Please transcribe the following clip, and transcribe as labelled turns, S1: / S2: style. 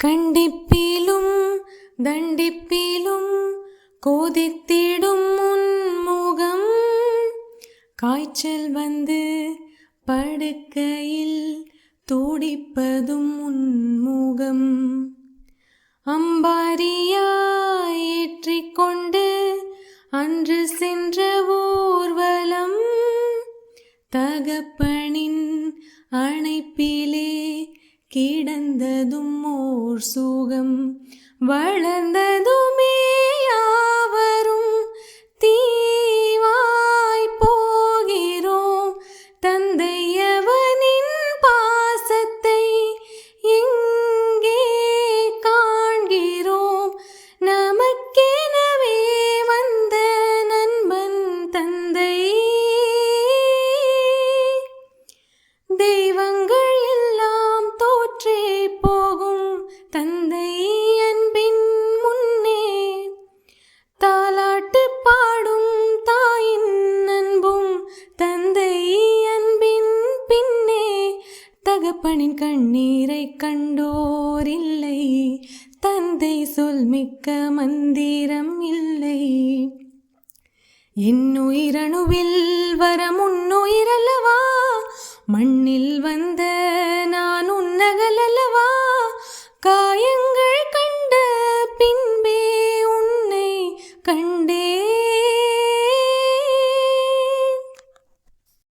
S1: கண்டிப்பிலும் தண்டிப்பிலும் கோதித்திடும் உன்முகம், காய்ச்சல் வந்து படுக்கையில் துடிப்பதும் உன்முகம். அம்பாரியாய் ஏற்றிக்கொண்டு அன்று சென்ற ஊர்வலம், தகப்பனின் அணைப்பிலே கிடந்ததும் ஓர் சுகம். வளர்ந்ததுமே யாவரும் தீவாய் போகிறோம், தந்தையவனின் பாசத்தை எங்கே காண்கிறோம். நமக்கெனவே வந்த நண்பன் தந்தை, தெய்வங்கள் எல்லாம் தோற்றே போகும் தந்தை அன்பின் முன்னே. தாலாட்டு பாடும் தாயின் அன்பும் தந்தை அன்பின் பின்னே. தகப்பனின் கண்ணீரை கண்டோர் இல்லை, தந்தை சொல் மிக்க மந்திரம் இல்லை. என்னுயிரணுவில் வர முன்னுயிரல்லவா, மண்ணில் வந்த நான் உன்னகலல்லவா. காயங்கள்